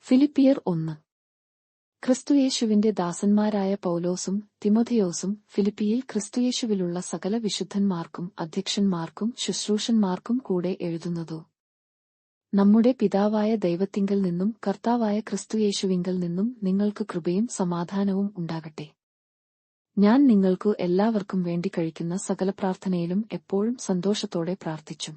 ഫിലിപ്പിയർ 1. ക്രിസ്തുയേശുവിന്റെ ദാസന്മാരായ പൗലോസും തിമോഥെയോസും ഫിലിപ്പിയിൽ ക്രിസ്തുയേശുവിലുള്ള സകല വിശുദ്ധന്മാർക്കും അധ്യക്ഷന്മാർക്കും ശുശ്രൂഷന്മാർക്കും കൂടെ എഴുതുന്നതു. നമ്മുടെ പിതാവായ ദൈവത്തിങ്കൽ നിന്നും കർത്താവായ ക്രിസ്തുയേശുവിങ്കൽ നിന്നും നിങ്ങൾക്ക് കൃപയും സമാധാനവും ഉണ്ടാകട്ടെ. ഞാൻ നിങ്ങൾക്കു എല്ലാവർക്കും വേണ്ടി കഴിക്കുന്ന സകല പ്രാർത്ഥനയിലും എപ്പോഴും സന്തോഷത്തോടെ പ്രാർത്ഥിച്ചും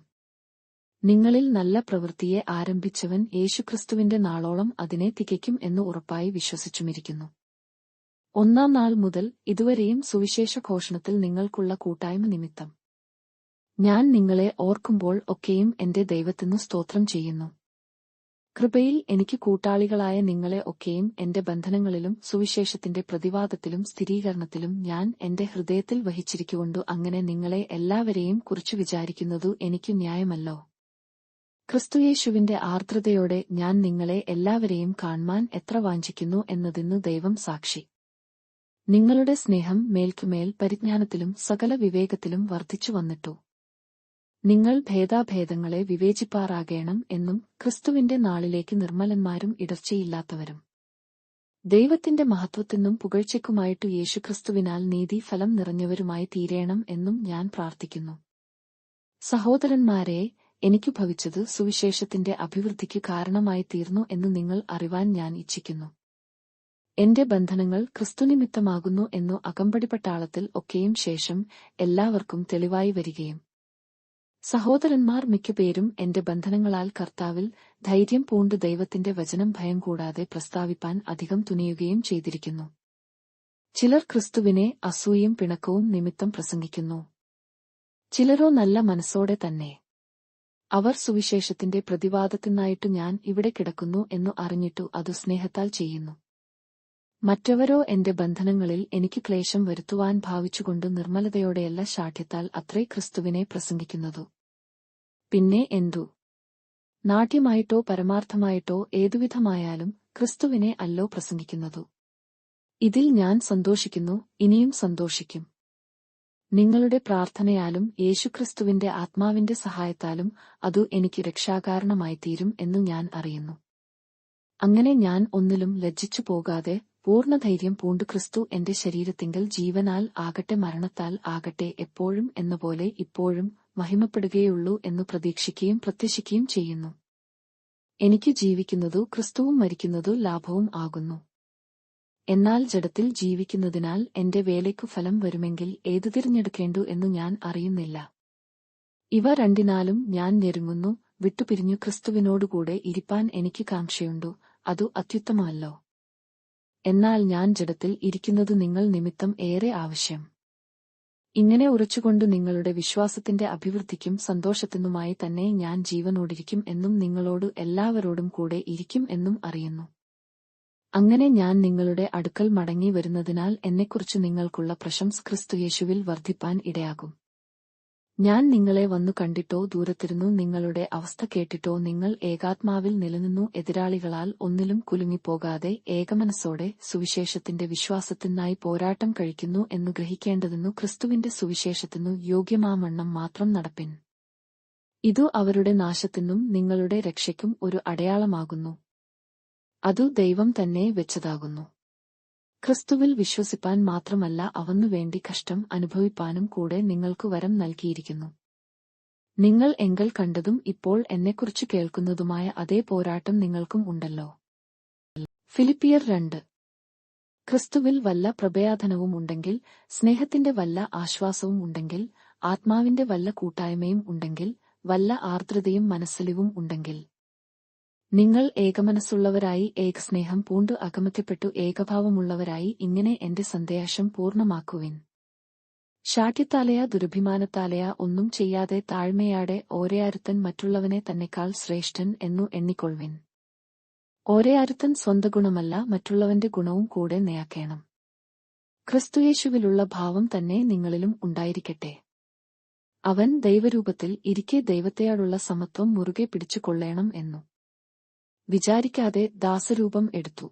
നിങ്ങളിൽ നല്ല പ്രവൃത്തിയെ ആരംഭിച്ചവൻ യേശുക്രിസ്തുവിന്റെ നാളോളം അതിനെ തികയ്ക്കും എന്ന് ഉറപ്പായി വിശ്വസിച്ചുമിരിക്കുന്നു. ഒന്നാം നാൾ മുതൽ ഇതുവരെയും സുവിശേഷ ഘോഷണത്തിൽ നിങ്ങൾക്കുള്ള കൂട്ടായ്മ നിമിത്തം ഞാൻ നിങ്ങളെ ഓർക്കുമ്പോൾ ഒക്കെയും എന്റെ ദൈവത്തിനു സ്തോത്രം ചെയ്യുന്നു. കൃപയിൽ എനിക്ക് കൂട്ടാളികളായ നിങ്ങളെ ഒക്കെയും എന്റെ ബന്ധനങ്ങളിലും സുവിശേഷത്തിന്റെ പ്രതിവാദത്തിലും സ്ഥിരീകരണത്തിലും ഞാൻ എന്റെ ഹൃദയത്തിൽ വഹിച്ചിരിക്കുകൊണ്ടു അങ്ങനെ നിങ്ങളെ എല്ലാവരെയും കുറിച്ചു വിചാരിക്കുന്നതു എനിക്കു ന്യായമല്ലോ. ക്രിസ്തുയേശുവിന്റെ ആർദ്രതയോടെ ഞാൻ നിങ്ങളെ എല്ലാവരെയും കാൺമാൻ എത്ര വാഞ്ചിക്കുന്നു എന്നതിന്നു ദൈവം സാക്ഷി. നിങ്ങളുടെ സ്നേഹം മേൽക്കുമേൽ പരിജ്ഞാനത്തിലും സകല വിവേകത്തിലും വർദ്ധിച്ചു വന്നിട്ടു. നിങ്ങൾ ഭേദാഭേദങ്ങളെ വിവേചിപ്പാറാകേണം എന്നും ക്രിസ്തുവിന്റെ നാളിലേക്ക് നിർമ്മലന്മാരും ഇടർച്ചയില്ലാത്തവരും ദൈവത്തിന്റെ മഹത്വത്തിനും പുകഴ്ചയ്ക്കുമായിട്ടു യേശുക്രിസ്തുവിനാൽ നീതിഫലം നിറഞ്ഞവരുമായി തീരേണം എന്നും ഞാൻ പ്രാർത്ഥിക്കുന്നു. സഹോദരന്മാരെ, എനിക്കു ഭവിച്ചത് സുവിശേഷത്തിന്റെ അഭിവൃദ്ധിക്കു കാരണമായി തീർന്നു എന്ന് നിങ്ങൾ അറിവാൻ ഞാൻ ഇച്ഛിക്കുന്നു. എന്റെ ബന്ധനങ്ങൾ ക്രിസ്തുനിമിത്തമാകുന്നു എന്നു അകമ്പടിപട്ടാളത്തിൽ ഒക്കെയും ശേഷം എല്ലാവർക്കും തെളിവായി വരികയും സഹോദരന്മാർ മിക്കപേരും എന്റെ ബന്ധനങ്ങളാൽ കർത്താവിൽ ധൈര്യം പൂണ്ട് ദൈവത്തിന്റെ വചനം ഭയം കൂടാതെ പ്രസ്താവിപ്പാൻ അധികം തുനിയുകയും ചെയ്തിരിക്കുന്നു. ചിലർ ക്രിസ്തുവിനെ അസൂയയും പിണക്കവും നിമിത്തം പ്രസംഗിക്കുന്നു. ചിലരോ നല്ല മനസ്സോടെ തന്നെ. അവർ സുവിശേഷത്തിന്റെ പ്രതിവാദത്തിനായിട്ടു ഞാൻ ഇവിടെ കിടക്കുന്നു എന്നു അറിഞ്ഞിട്ടു അതു സ്നേഹത്താൽ ചെയ്യുന്നു. മറ്റവരോ എന്റെ ബന്ധനങ്ങളിൽ എനിക്ക് ക്ലേശം വരുത്തുവാൻ ഭാവിച്ചുകൊണ്ട് നിർമ്മലതയോടെയല്ല ശാഠ്യത്താൽ അത്രേ ക്രിസ്തുവിനെ പ്രസംഗിക്കുന്നതു. പിന്നെ എന്തു നാട്യമായിട്ടോ പരമാർത്ഥമായിട്ടോ ഏതുവിധമായാലും ക്രിസ്തുവിനെ അല്ലോ പ്രസംഗിക്കുന്നതു. ഇതിൽ ഞാൻ സന്തോഷിക്കുന്നു, ഇനിയും സന്തോഷിക്കും. നിങ്ങളുടെ പ്രാർത്ഥനയാലും യേശുക്രിസ്തുവിന്റെ ആത്മാവിന്റെ സഹായത്താലും അതു എനിക്ക് രക്ഷാകാരണമായി തീരും എന്നു ഞാൻ അറിയുന്നു. അങ്ങനെ ഞാൻ ഒന്നിലും ലജ്ജിച്ചു പോകാതെ പൂർണ്ണധൈര്യം പൂണ്ടു ക്രിസ്തു എന്റെ ശരീരത്തിങ്കൽ ജീവനാൽ ആകട്ടെ മരണത്താൽ ആകട്ടെ എപ്പോഴും എന്നപോലെ ഇപ്പോഴും മഹിമപ്പെടുകയുള്ളൂ എന്നു പ്രതീക്ഷിക്കുകയും പ്രത്യാശിക്കുകയും ചെയ്യുന്നു. എനിക്ക് ജീവിക്കുന്നതു ക്രിസ്തുവും മരിക്കുന്നതു ലാഭവും ആകുന്നു. എന്നാൽ ജഡത്തിൽ ജീവിക്കുന്നതിനാൽ എന്റെ വേലയ്ക്കു ഫലം വരുമെങ്കിൽ ഏതു തിരഞ്ഞെടുക്കേണ്ടു എന്നു ഞാൻ അറിയുന്നില്ല. ഇവ രണ്ടിനാലും ഞാൻ ഞെരുങ്ങുന്നു. വിട്ടുപിരിഞ്ഞു ക്രിസ്തുവിനോടുകൂടെ ഇരിപ്പാൻ എനിക്ക് കാംക്ഷയുണ്ടു, അതു അത്യുത്തമമല്ലോ. എന്നാൽ ഞാൻ ജഡത്തിൽ ഇരിക്കുന്നതു നിങ്ങൾ നിമിത്തം ഏറെ ആവശ്യം. ഇങ്ങനെ ഉറച്ചുകൊണ്ടു നിങ്ങളുടെ വിശ്വാസത്തിന്റെ അഭിവൃദ്ധിക്കും സന്തോഷത്തിനുമായി തന്നെ ഞാൻ ജീവനോടിരിക്കും എന്നും നിങ്ങളോടു എല്ലാവരോടും കൂടെ ഇരിക്കും എന്നും അറിയുന്നു. അങ്ങനെ ഞാൻ നിങ്ങളുടെ അടുക്കൽ മടങ്ങി വരുന്നതിനാൽ എന്നെക്കുറിച്ച് നിങ്ങൾക്കുള്ള പ്രശംസ ക്രിസ്തുയേശുവിൽ വർദ്ധിപ്പാൻ ഇടയാകും. ഞാൻ നിങ്ങളെ വന്നു കണ്ടിട്ടോ ദൂരത്തിരുന്നു നിങ്ങളുടെ അവസ്ഥ കേട്ടിട്ടോ നിങ്ങൾ ഏകാത്മാവിൽ നിലനിന്നു എതിരാളികളാൽ ഒന്നിലും കുലുങ്ങിപ്പോകാതെ ഏകമനസ്സോടെ സുവിശേഷത്തിന്റെ വിശ്വാസത്തിനായി പോരാട്ടം കഴിക്കുന്നു എന്നു ഗ്രഹിക്കേണ്ടതെന്നു ക്രിസ്തുവിന്റെ സുവിശേഷത്തിനു യോഗ്യമാമണ്ണം മാത്രം നടപ്പിൻ. ഇതു അവരുടെ നാശത്തിനും നിങ്ങളുടെ രക്ഷയ്ക്കും ഒരു അടയാളമാകുന്നു. അതു ദൈവം തന്നെ വെച്ചതാകുന്നു. ക്രിസ്തുവിൽ വിശ്വസിപ്പാൻ മാത്രമല്ല അവനുവേണ്ടി കഷ്ടം അനുഭവിപ്പാനും കൂടെ നിങ്ങൾക്കു വരം നൽകിയിരിക്കുന്നു. നിങ്ങൾ എങ്കൽ കണ്ടതും ഇപ്പോൾ എന്നെക്കുറിച്ചു കേൾക്കുന്നതുമായ അതേ പോരാട്ടം നിങ്ങൾക്കും ഉണ്ടല്ലോ. ഫിലിപ്പിയർ 2. ക്രിസ്തുവിൽ വല്ല പ്രഭയാധനവും ഉണ്ടെങ്കിൽ, സ്നേഹത്തിന്റെ വല്ല ആശ്വാസവും ഉണ്ടെങ്കിൽ, ആത്മാവിന്റെ വല്ല കൂട്ടായ്മയും ഉണ്ടെങ്കിൽ, വല്ല ആർദ്രതയും മനസ്സലിവും ഉണ്ടെങ്കിൽ, നിങ്ങൾ ഏകമനസ്സുള്ളവരായി ഏകസ്നേഹം പൂണ്ടു അകമത്യപ്പെട്ടു ഏകഭാവമുള്ളവരായി ഇങ്ങനെ എന്റെ സന്ദേശം പൂർണ്ണമാക്കുവിൻ. ശാഠ്യത്താലെയാ ദുരഭിമാനത്താലെയാ ഒന്നും ചെയ്യാതെ താഴ്മയാടെ ഓരോരുത്തൻ മറ്റുള്ളവനെ തന്നെക്കാൾ ശ്രേഷ്ഠൻ എന്നു എണ്ണിക്കൊള്ളുവിൻ. ഓരോരുത്തൻ സ്വന്ത ഗുണമല്ല മറ്റുള്ളവന്റെ ഗുണവും കൂടെ നയാക്കേണം. ക്രിസ്തുയേശുവിലുള്ള ഭാവം തന്നെ നിങ്ങളിലും ഉണ്ടായിരിക്കട്ടെ. അവൻ ദൈവരൂപത്തിൽ ഇരിക്കെ ദൈവത്തെയോടുള്ള സമത്വം മുറുകെ പിടിച്ചു കൊള്ളേണം എന്നു വിചാരിക്കാതെ ദാസരൂപം എടുത്തു.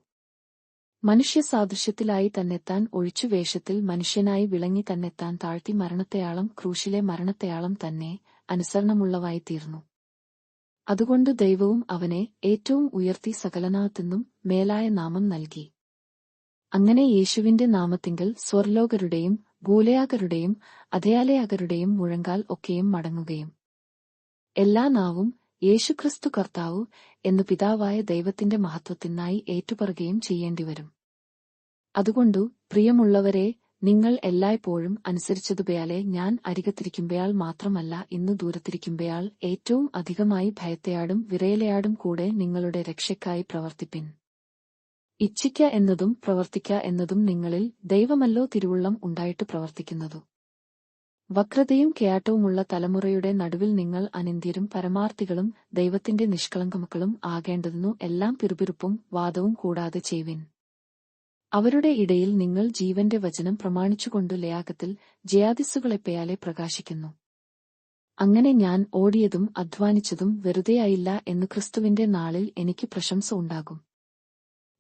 മനുഷ്യസാദൃശ്യത്തിലായി തന്നെത്താൻ ഒഴിച്ചു വേഷത്തിൽ മനുഷ്യനായി വിളങ്ങി തന്നെത്താൻ താഴ്ത്തി മരണത്തെയാളം ക്രൂശിലെ മരണത്തെയാളം തന്നെ അനുസരണമുള്ളവായി തീർന്നു. അതുകൊണ്ട് ദൈവവും അവനെ ഏറ്റവും ഉയർത്തി സകലനാമത്തിനും മേലായ നാമം നൽകി. അങ്ങനെ യേശുവിന്റെ നാമത്തിങ്കൽ സ്വർലോകരുടെയും ഭൂലയാകരുടെയും അധയാലയാകരുടെയും മുഴങ്കാൽ ഒക്കെയും മടങ്ങുകയും എല്ലാ നാവും യേശുക്രിസ്തു കർത്താവു എന്നു പിതാവായ ദൈവത്തിന്റെ മഹത്വത്തിനായി ഏറ്റുപറയുകയും ചെയ്യേണ്ടിവരും. അതുകൊണ്ടു പ്രിയമുള്ളവരെ, നിങ്ങൾ എല്ലായ്പ്പോഴും അനുസരിച്ചതുപോയാലെ ഞാൻ അരികത്തിരിക്കുമ്പയാൾ മാത്രമല്ല, ഇന്നു ദൂരത്തിരിക്കുമ്പയാൾ ഏറ്റവും അധികമായി ഭയത്തെയാടും വിറയലയാടും കൂടെ നിങ്ങളുടെ രക്ഷയ്ക്കായി പ്രവർത്തിപ്പിൻ. ഇച്ഛിക്ക എന്നതും പ്രവർത്തിക്ക എന്നതും നിങ്ങളിൽ ദൈവമല്ലോ തിരുവുള്ളം ഉണ്ടായിട്ട് പ്രവർത്തിക്കുന്നതു. വക്രതയും കേയാട്ടവുമുള്ള തലമുറയുടെ നടുവിൽ നിങ്ങൾ അനിന്ദ്യരും പരമാർത്ഥികളും ദൈവത്തിന്റെ നിഷ്കളങ്കമക്കളും ആകേണ്ടതിനു എല്ലാം പിറുപിറുപ്പും വാദവും കൂടാതെ ചെയ്വിൻ. അവരുടെ ഇടയിൽ നിങ്ങൾ ജീവന്റെ വചനം പ്രമാണിച്ചുകൊണ്ടു ലയാഗത്തിൽ ജയാദിസ്സുകളെപ്പയാലെ പ്രകാശിക്കുന്നു. അങ്ങനെ ഞാൻ ഓടിയതും അധ്വാനിച്ചതും വെറുതെയായില്ല എന്ന് ക്രിസ്തുവിന്റെ നാളിൽ എനിക്ക് പ്രശംസ ഉണ്ടാകും.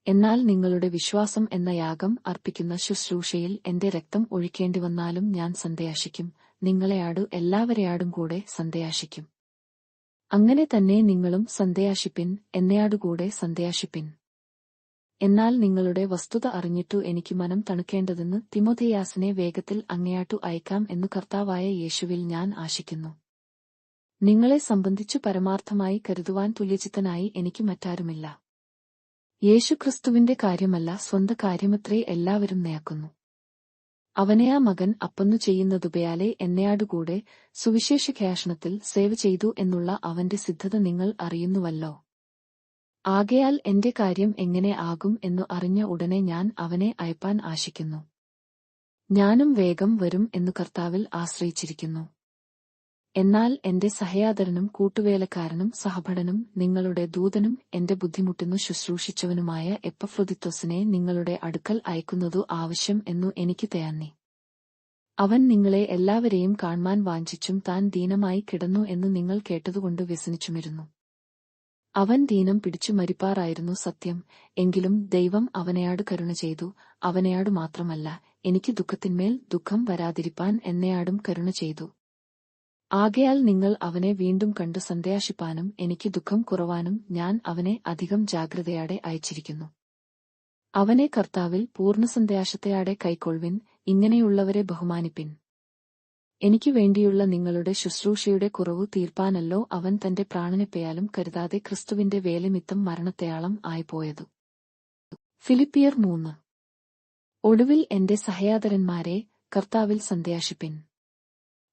എന്നാൽ നിങ്ങളുടെ വിശ്വാസം എന്ന യാഗം അർപ്പിക്കുന്ന ശുശ്രൂഷയിൽ എന്റെ രക്തം ഒഴിക്കേണ്ടിവന്നാലും ഞാൻ സന്ദേശിക്കും, നിങ്ങളെയാടു എല്ലാവരെയാടും കൂടെ സന്ദേശിക്കും. അങ്ങനെ തന്നെ നിങ്ങളും സന്ദേശിപ്പിൻ, എന്നെയാടുകൂടെ സന്ദേശിപ്പിൻ. എന്നാൽ നിങ്ങളുടെ വസ്തുത അറിഞ്ഞിട്ടു എനിക്ക് മനം തണുക്കേണ്ടതെന്ന് തിമോഥെയാസിനെ വേഗത്തിൽ അങ്ങയാട്ടു അയക്കാം എന്നു കർത്താവായ യേശുവിൽ ഞാൻ ആശിക്കുന്നു. നിങ്ങളെ സംബന്ധിച്ചു പരമാർത്ഥമായി കരുതുവാൻ തുല്യചിത്തനായി എനിക്ക് മറ്റാരുമില്ല. യേശുക്രിസ്തുവിന്റെ കാര്യമല്ല, സ്വന്ത കാര്യമത്രേ എല്ലാവരും നേക്കുന്നു. അവനെയാ മകൻ അപ്പന്നു ചെയ്യുന്നതുപയാലെ എന്നെയാടുകൂടെ സുവിശേഷഘോഷണത്തിൽ സേവ ചെയ്തു എന്നുള്ള അവന്റെ സിദ്ധത നിങ്ങൾ അറിയുന്നുവല്ലോ. ആകയാൽ എന്റെ കാര്യം എങ്ങനെ ആകും എന്നു അറിഞ്ഞ ഉടനെ ഞാൻ അവനെ അയപ്പാൻ ആശിക്കുന്നു. ഞാനും വേഗം വരും എന്നു കർത്താവിൽ ആശ്രയിച്ചിരിക്കുന്നു. എന്നാൽ എന്റെ സഹയാദരനും കൂട്ടുവേലക്കാരനും സഹഭടനും നിങ്ങളുടെ ദൂതനും എന്റെ ബുദ്ധിമുട്ടിനു ശുശ്രൂഷിച്ചവനുമായ എപ്പഫ്രൊദിത്തൊസിനെ നിങ്ങളുടെ അടുക്കൽ അയക്കുന്നതു ആവശ്യം എന്നു എനിക്ക് തോന്നി. അവൻ നിങ്ങളെ എല്ലാവരെയും കാൺമാൻ വാഞ്ചിച്ചും താൻ ദീനമായി കിടന്നു എന്നു നിങ്ങൾ കേട്ടതുകൊണ്ട് വ്യസനിച്ചുമിരുന്നു. അവൻ ദീനം പിടിച്ചു മരിപ്പാറായിരുന്നു സത്യം. എങ്കിലും ദൈവം അവനെയാടു കരുണ ചെയ്തു. അവനെയാടു മാത്രമല്ല, എനിക്ക് ദുഃഖത്തിന്മേൽ ദുഃഖം വരാതിരിപ്പാൻ എന്നെയാടും കരുണ ചെയ്തു. ആകയാൽ നിങ്ങൾ അവനെ വീണ്ടും കണ്ടു സന്ദേശിപ്പാനും എനിക്ക് ദുഃഖം കുറവാനും ഞാൻ അവനെ അധികം ജാഗ്രതയോടെ അയച്ചിരിക്കുന്നു. അവനെ കർത്താവിൽ പൂർണ്ണസന്ദേശത്തെയാടെ കൈക്കൊള്ളുവിൻ, ഇങ്ങനെയുള്ളവരെ ബഹുമാനിപ്പിൻ. എനിക്ക് വേണ്ടിയുള്ള നിങ്ങളുടെ ശുശ്രൂഷയുടെ കുറവു തീർപ്പാനല്ലോ അവൻ തന്റെ പ്രാണനെപ്പയാലും കരുതാതെ ക്രിസ്തുവിന്റെ വേലനിമിത്തം മരണത്തെയാളം ആയിപ്പോയതു. ഫിലിപ്പിയർ 3. ഒടുവിൽ എന്റെ സഹയാദരന്മാരെ, കർത്താവിൽ സന്ദേശിപ്പിൻ.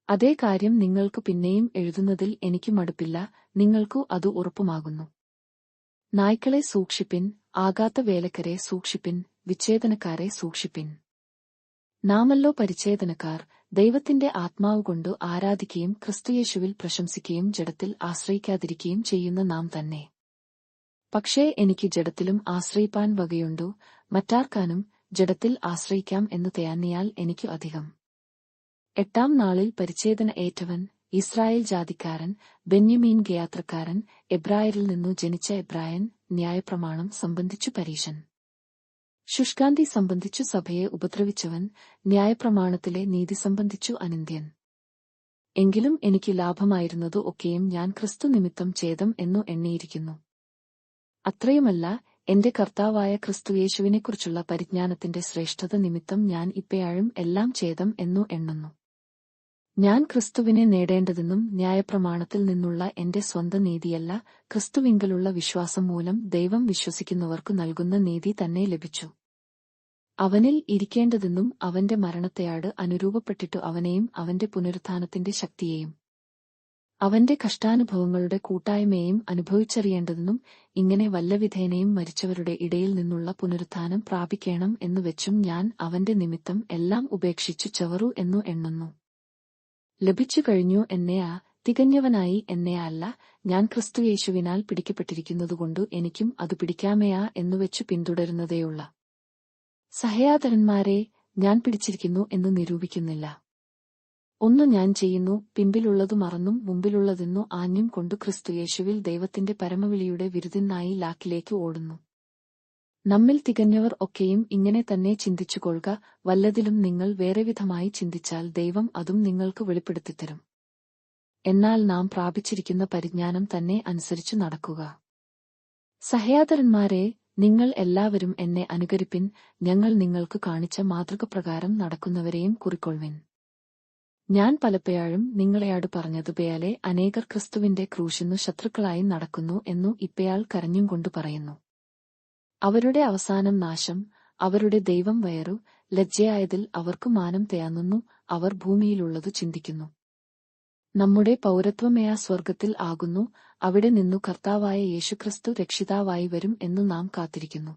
അതേ കാര്യം നിങ്ങൾക്ക് പിന്നെയും എഴുതുന്നതിൽ എനിക്ക് മടുപ്പില്ല, നിങ്ങൾക്കു അതു ഉറപ്പുമാകുന്നു. നായ്ക്കളെ സൂക്ഷിപ്പിൻ, ആകാത്ത വേലക്കാരെ സൂക്ഷിപ്പിൻ, വിച്ഛേദനക്കാരെ സൂക്ഷിപ്പിൻ. നാമല്ലോ പരിച്ഛേദനക്കാർ, ദൈവത്തിന്റെ ആത്മാവുകൊണ്ടു ആരാധിക്കുകയും ക്രിസ്തുയേശുവിൽ പ്രശംസിക്കുകയും ജഡത്തിൽ ആശ്രയിക്കാതിരിക്കുകയും ചെയ്യുന്ന നാം തന്നെ. പക്ഷേ എനിക്ക് ജഡത്തിലും ആശ്രയിപ്പാൻ വകയുണ്ടു, മറ്റാർക്കാനും ജഡത്തിൽ ആശ്രയിക്കാം എന്നു തോന്നിയാൽ എനിക്കു അധികം. 8-ാം നാളിൽ പരിച്ഛേദന ഏറ്റവൻ, ഇസ്രായേൽ ജാതിക്കാരൻ, ബെന്യമീൻ ഗയാത്രക്കാരൻ, എബ്രായരിൽ നിന്നു ജനിച്ച എബ്രായൻ, ന്യായപ്രമാണം സംബന്ധിച്ചു പരീശൻ, ശുഷ്കാന്തി സംബന്ധിച്ചു സഭയെ ഉപദ്രവിച്ചവൻ, ന്യായപ്രമാണത്തിലെ നീതി സംബന്ധിച്ചു അനിന്ദ്യൻ. എങ്കിലും എനിക്ക് ലാഭമായിരുന്നതു ഒക്കെയും ഞാൻ ക്രിസ്തു നിമിത്തം ഛേദം എന്നു എണ്ണിയിരിക്കുന്നു. അത്രയുമല്ല, എന്റെ കർത്താവായ ക്രിസ്തുയേശുവിനെക്കുറിച്ചുള്ള പരിജ്ഞാനത്തിന്റെ ശ്രേഷ്ഠത നിമിത്തം ഞാൻ ഇപ്പയാഴും എല്ലാം ഛേദം എന്നു എണ്ണുന്നു. ഞാൻ ക്രിസ്തുവിനെ നേടേണ്ടതെന്നും ന്യായപ്രമാണത്തിൽ നിന്നുള്ള എന്റെ സ്വന്തം നീതിയല്ല, ക്രിസ്തുവിങ്കലുള്ള വിശ്വാസം മൂലം ദൈവം വിശ്വസിക്കുന്നവർക്കു നൽകുന്ന നീതി തന്നെ ലഭിച്ചു. അവനിൽ ഇരിക്കേണ്ടതെന്നും അവന്റെ മരണത്തെയാട് അനുരൂപപ്പെട്ടിട്ടു അവനെയും അവന്റെ പുനരുത്ഥാനത്തിന്റെ ശക്തിയെയും അവന്റെ കഷ്ടാനുഭവങ്ങളുടെ കൂട്ടായ്മയെയും അനുഭവിച്ചറിയേണ്ടതെന്നും ഇങ്ങനെ വല്ലവിധേനയും മരിച്ചവരുടെ ഇടയിൽ നിന്നുള്ള പുനരുത്ഥാനം പ്രാപിക്കേണം എന്നു വെച്ചും ഞാൻ അവന്റെ നിമിത്തം എല്ലാം ഉപേക്ഷിച്ചു ചവറു എന്നു എണ്ണുന്നു. ലഭിച്ചു കഴിഞ്ഞു എന്നെയാ, തികഞ്ഞവനായി എന്നെയാ അല്ല, ഞാൻ ക്രിസ്തുയേശുവിനാൽ പിടിക്കപ്പെട്ടിരിക്കുന്നതുകൊണ്ടു എനിക്കും അത് പിടിക്കാമെയാ എന്നുവെച്ചു പിന്തുടരുന്നതേയുള്ള. സഹയാദരന്മാരെ, ഞാൻ പിടിച്ചിരിക്കുന്നു എന്ന് നിരൂപിക്കുന്നില്ല. ഒന്നു ഞാൻ ചെയ്യുന്നു, പിമ്പിലുള്ളതു മറന്നും മുമ്പിലുള്ളതെന്നു ആഞ്ഞും കൊണ്ടു ക്രിസ്തുയേശുവിൽ ദൈവത്തിന്റെ പരമവിളിയുടെ വിരുദിനായി ലാക്കിലേക്ക് ഓടുന്നു. നമ്മിൽ തികഞ്ഞവർ ഒക്കെയും ഇങ്ങനെ തന്നെ ചിന്തിച്ചുകൊള്ളുക. വല്ലതിലും നിങ്ങൾ വേറെ വിധമായി ചിന്തിച്ചാൽ ദൈവം അതും നിങ്ങൾക്ക് വെളിപ്പെടുത്തിത്തരും. എന്നാൽ നാം പ്രാപിച്ചിരിക്കുന്ന പരിജ്ഞാനം തന്നെ അനുസരിച്ചു നടക്കുക. സഹോദരന്മാരെ, നിങ്ങൾ എല്ലാവരും എന്നെ അനുകരിപ്പിൻ. ഞങ്ങൾ നിങ്ങൾക്ക് കാണിച്ച മാതൃകപ്രകാരം നടക്കുന്നവരെയും കുറിക്കൊള്ളുവിൻ. ഞാൻ പലപ്പോഴും നിങ്ങളെയാട് പറഞ്ഞതുപോലെ അനേകർ ക്രിസ്തുവിന്റെ ക്രൂശിന്നു ശത്രുക്കളായി നടക്കുന്നു എന്നു ഇപ്പയാൾ കരഞ്ഞും കൊണ്ട് പറയുന്നു. അവരുടെ അവസാനം നാശം, അവരുടെ ദൈവം വയറു, ലജ്ജയായതിൽ അവർക്കു മാനം തേയാന്നുന്നു അവർ ഭൂമിയിലുള്ളതു ചിന്തിക്കുന്നു. നമ്മുടെ പൗരത്വമേയ സ്വർഗത്തിൽ ആകുന്നു, അവിടെ നിന്നു കർത്താവായ യേശുക്രിസ്തു രക്ഷിതാവായി വരും എന്നു നാം കാത്തിരിക്കുന്നു.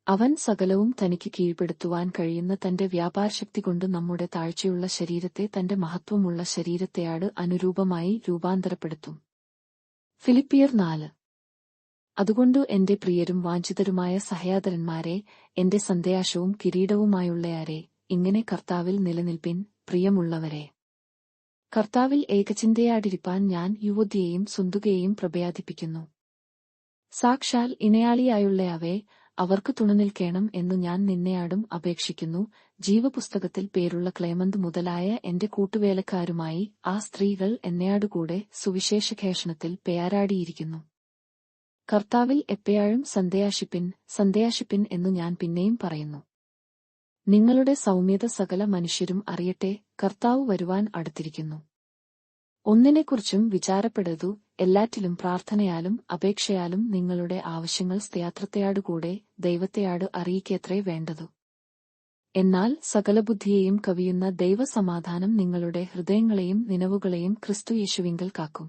അവൻ സകലവും തനിക്ക് കീഴ്പ്പെടുത്തുവാൻ കഴിയുന്ന തന്റെ വ്യാപാരശക്തി കൊണ്ട് നമ്മുടെ താഴ്ചയുള്ള ശരീരത്തെ തന്റെ മഹത്വമുള്ള ശരീരത്തെയാട് അനുരൂപമായി രൂപാന്തരപ്പെടുത്തും. ഫിലിപ്പിയർ 4. അതുകൊണ്ടു എന്റെ പ്രിയരും വാഞ്ചിതരുമായ സഹോദരന്മാരെ, എന്റെ സന്ദേശവും കിരീടവുമായുള്ളയാരെ, ഇങ്ങനെ കർത്താവിൽ നിലനിൽപ്പിൻ. പ്രിയമുള്ളവരെ, കർത്താവിൽ ഏകചിന്തയാടിരിപ്പാൻ ഞാൻ യുവതിയെയും സുന്ദുകയെയും പ്രബോധിപ്പിക്കുന്നു. സാക്ഷാൽ ഇണയാളിയായുള്ളയവേ, അവർക്ക് തുണനിൽക്കേണം എന്നു ഞാൻ നിന്നെയാടും അപേക്ഷിക്കുന്നു. ജീവപുസ്തകത്തിൽ പേരുള്ള ക്ലേമന്ത് മുതലായ എന്റെ കൂട്ടുവേലക്കാരുമായി ആ സ്ത്രീകൾ എന്നെയാടുകൂടെ സുവിശേഷഘോഷണത്തിൽ പേരാടിയിരിക്കുന്നു. കർത്താവിൽ എപ്പോഴും സന്ദേശിപ്പിൻ എന്നു ഞാൻ പിന്നെയും പറയുന്നു. നിങ്ങളുടെ സൗമ്യത സകല മനുഷ്യരും അറിയട്ടെ. കർത്താവ് വരുവാൻ അടുത്തിരിക്കുന്നു. ഒന്നിനെക്കുറിച്ചും വിചാരപ്പെടരുതു, എല്ലാറ്റിലും പ്രാർത്ഥനയാലും അപേക്ഷയാലും നിങ്ങളുടെ ആവശ്യങ്ങൾ സ്തോത്രത്തോടുകൂടെ ദൈവത്തെയാട് അറിയിക്കത്രേ വേണ്ടതു. എന്നാൽ സകലബുദ്ധിയെയും കവിയുന്ന ദൈവസമാധാനം നിങ്ങളുടെ ഹൃദയങ്ങളെയും നിനവുകളെയും ക്രിസ്തുയേശുവിങ്കൽ കാക്കും.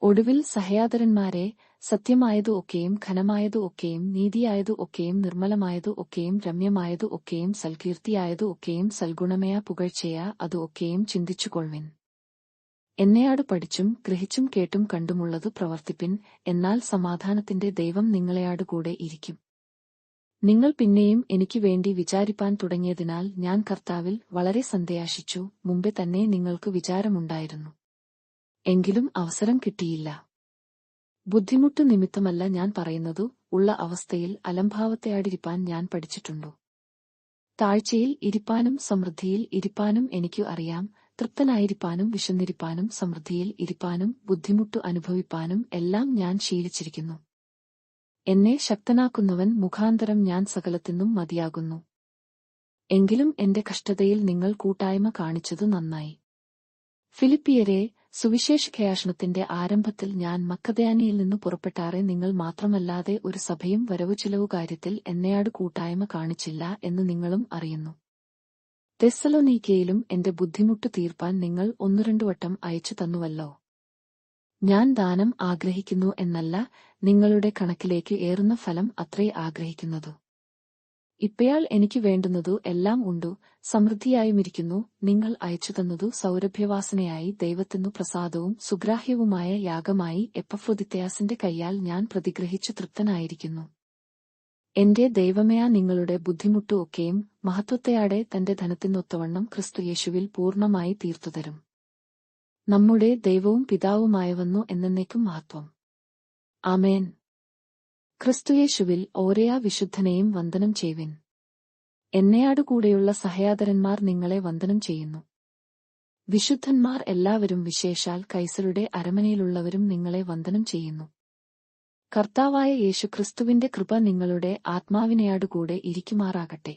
ഒടുവിൽ സഹോദരന്മാരെ, സത്യമായതു ഒക്കെയും ഘനമായതു ഒക്കെയും നീതിയായതു ഒക്കെയും നിർമ്മലമായതു ഒക്കെയും രമ്യമായതു ഒക്കെയും സൽകീർത്തിയായതു ഒക്കെയും സൽഗുണമയ പുകഴ്ചയ അതു ഒക്കെയും ചിന്തിച്ചുകൊള്ളുവിൻ. എന്നെയാട് പഠിച്ചും ഗ്രഹിച്ചും കേട്ടും കണ്ടുമുള്ളതു പ്രവർത്തിപ്പിൻ. എന്നാൽ സമാധാനത്തിന്റെ ദൈവം നിങ്ങളെയാടുകൂടെ ഇരിക്കും. നിങ്ങൾ പിന്നെയും എനിക്ക് വേണ്ടി വിചാരിപ്പാൻ തുടങ്ങിയതിനാൽ ഞാൻ കർത്താവിൽ വളരെ സന്തോഷിച്ചു. മുമ്പേ തന്നെ നിങ്ങൾക്ക് വിചാരമുണ്ടായിരുന്നു, എങ്കിലും അവസരം കിട്ടിയില്ല. ബുദ്ധിമുട്ടു നിമിത്തമല്ല ഞാൻ പറയുന്നതു, ഉള്ള അവസ്ഥയിൽ അലംഭാവത്തെയാടിരിപ്പാൻ ഞാൻ പഠിച്ചിട്ടുണ്ടു. താഴ്ചയിൽ ഇരിപ്പാനും സമൃദ്ധിയിൽ ഇരിപ്പാനും എനിക്കു അറിയാം. തൃപ്തനായിരിപ്പാനും വിശന്നിരിപ്പാനും സമൃദ്ധിയിൽ ഇരിപ്പാനും ബുദ്ധിമുട്ടു അനുഭവിപ്പാനും എല്ലാം ഞാൻ ശീലിച്ചിരിക്കുന്നു. എന്നെ ശക്തനാക്കുന്നവൻ മുഖാന്തരം ഞാൻ സകലത്തിനും മതിയാകുന്നു. എങ്കിലും എന്റെ കഷ്ടതയിൽ നിങ്ങൾ കൂട്ടായ്മ കാണിച്ചതു നന്നായി. ഫിലിപ്പിയരെ, സുവിശേഷഘോഷണത്തിന്റെ ആരംഭത്തിൽ ഞാൻ മക്കദോന്യയിൽ നിന്നു പുറപ്പെട്ടാറെ നിങ്ങൾ മാത്രമല്ലാതെ ഒരു സഭയും വരവു ചിലവു കാര്യത്തിൽ എന്നെയാട് കൂട്ടായ്മ കാണിച്ചില്ല എന്ന് നിങ്ങളും അറിയുന്നു. തെസ്സലോനീക്കയിലും എന്റെ ബുദ്ധിമുട്ടു തീർപ്പാൻ നിങ്ങൾ 1-2 വട്ടം അയച്ചു തന്നുവല്ലോ. ഞാൻ ദാനം ആഗ്രഹിക്കുന്നു എന്നല്ല, നിങ്ങളുടെ കണക്കിലേക്ക് ഏറുന്ന ഫലം അത്രേ ആഗ്രഹിക്കുന്നതു. ഇപ്പയാൾ എനിക്ക് വേണ്ടുന്നതു എല്ലാം ഉണ്ടു, സമൃദ്ധിയായുമിരിക്കുന്നു. നിങ്ങൾ അയച്ചു തന്നതു സൗരഭ്യവാസനയായി ദൈവത്തിനു പ്രസാദവും സുഗ്രാഹ്യവുമായ യാഗമായി എപ്പഫ്രൊദിത്തയാസിന്റെ കൈയാൽ ഞാൻ പ്രതിഗ്രഹിച്ചു തൃപ്തനായിരിക്കുന്നു. എന്റെ ദൈവമേയ നിങ്ങളുടെ ബുദ്ധിമുട്ടു ഒക്കെയും മഹത്വത്തെയാടെ തന്റെ ധനത്തിനൊത്തവണ്ണം ക്രിസ്തുയേശുവിൽ പൂർണ്ണമായി തീർത്തുതരും. നമ്മുടെ ദൈവവും പിതാവുമായവന്നു എന്നേക്കും മഹത്വം. ആമേൻ. ക്രിസ്തുയേശുവിൽ ഓരോ വിശുദ്ധനെയും വന്ദനം ചെയ്യുവിൻ. എന്നെയാടുകൂടെയുള്ള സഹോദരന്മാർ നിങ്ങളെ വന്ദനം ചെയ്യുന്നു. വിശുദ്ധന്മാർ എല്ലാവരും വിശേഷാൽ കൈസരുടെ അരമനയിലുള്ളവരും നിങ്ങളെ വന്ദനം ചെയ്യുന്നു. കർത്താവായ യേശുക്രിസ്തുവിന്റെ കൃപ നിങ്ങളുടെ ആത്മാവിനെയാടുകൂടെ ഇരിക്കുമാറാകട്ടെ.